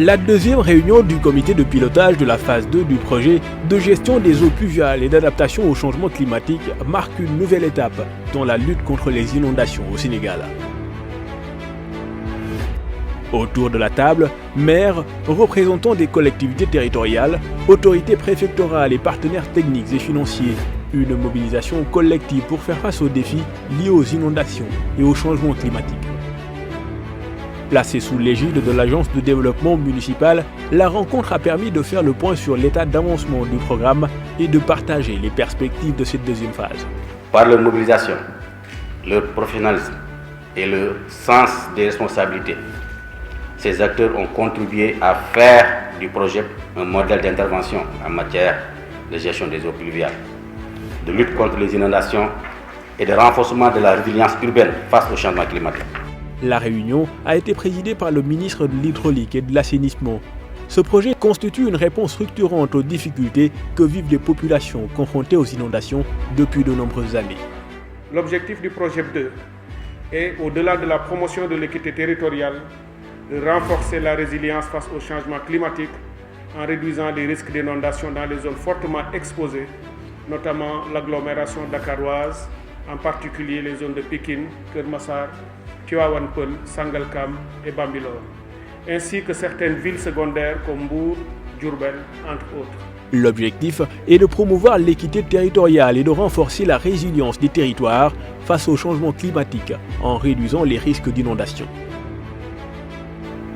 La deuxième réunion du comité de pilotage de la phase 2 du projet de gestion des eaux pluviales et d'adaptation au changement climatique marque une nouvelle étape dans la lutte contre les inondations au Sénégal. Autour de la table, maires, représentants des collectivités territoriales, autorités préfectorales et partenaires techniques et financiers, une mobilisation collective pour faire face aux défis liés aux inondations et au changement climatique. Placée sous l'égide de l'Agence de développement municipal, la rencontre a permis de faire le point sur l'état d'avancement du programme et de partager les perspectives de cette deuxième phase. Par leur mobilisation, leur professionnalisme et leur sens des responsabilités, ces acteurs ont contribué à faire du projet un modèle d'intervention en matière de gestion des eaux pluviales, de lutte contre les inondations et de renforcement de la résilience urbaine face au changement climatique. La réunion a été présidée par le ministre de l'Hydraulique et de l'Assainissement. Ce projet constitue une réponse structurante aux difficultés que vivent les populations confrontées aux inondations depuis de nombreuses années. L'objectif du projet 2 est, au-delà de la promotion de l'équité territoriale, de renforcer la résilience face au changement climatique en réduisant les risques d'inondation dans les zones fortement exposées, notamment l'agglomération dakaroise, en particulier les zones de Pikine, Keur Massar, Tivaouane Peulh, Sangalkam et Bambilor, ainsi que certaines villes secondaires comme Mbour, Diourbel, entre autres. L'objectif est de promouvoir l'équité territoriale et de renforcer la résilience des territoires face au changement climatique en réduisant les risques d'inondation.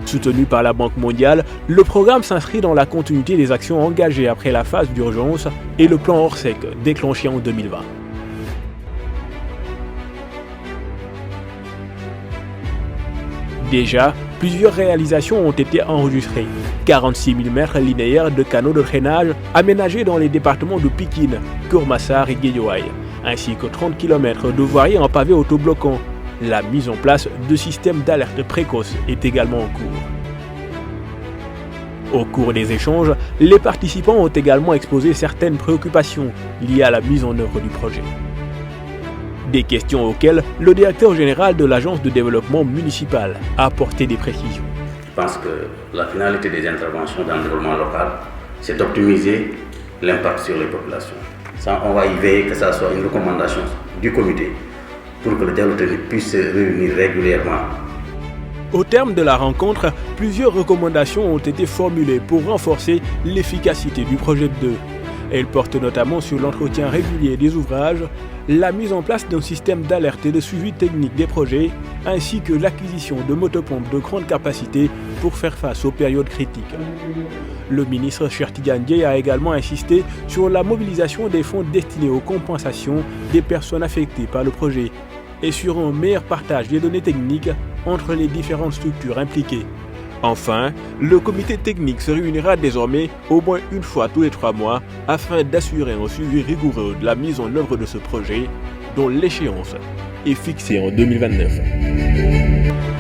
Soutenu par la Banque mondiale, le programme s'inscrit dans la continuité des actions engagées après la phase d'urgence et le plan Orsec déclenché en 2020. Déjà, plusieurs réalisations ont été enregistrées. 46 000 mètres linéaires de canaux de drainage aménagés dans les départements de Pikine, Keur Massar et Guédiawaye, ainsi que 30 km de voiries en pavé autobloquant. La mise en place de systèmes d'alerte précoce est également en cours. Au cours des échanges, les participants ont également exposé certaines préoccupations liées à la mise en œuvre du projet. Des questions auxquelles le directeur général de l'Agence de développement municipal a apporté des précisions. Je pense que la finalité des interventions dans le développement local, c'est d'optimiser l'impact sur les populations. Ça, on va y veiller que ça soit une recommandation du comité pour que le dialogue technique puisse se réunir régulièrement. Au terme de la rencontre, plusieurs recommandations ont été formulées pour renforcer l'efficacité du projet 2. Elles portent notamment sur l'entretien régulier des ouvrages, la mise en place d'un système d'alerte et de suivi technique des projets, ainsi que l'acquisition de motopompes de grande capacité pour faire face aux périodes critiques. Le ministre Cheikh Tidiane Dièye a également insisté sur la mobilisation des fonds destinés aux compensations des personnes affectées par le projet et sur un meilleur partage des données techniques entre les différentes structures impliquées. Enfin, le comité technique se réunira désormais au moins une fois tous les 3 mois afin d'assurer un suivi rigoureux de la mise en œuvre de ce projet dont l'échéance est fixée en 2029.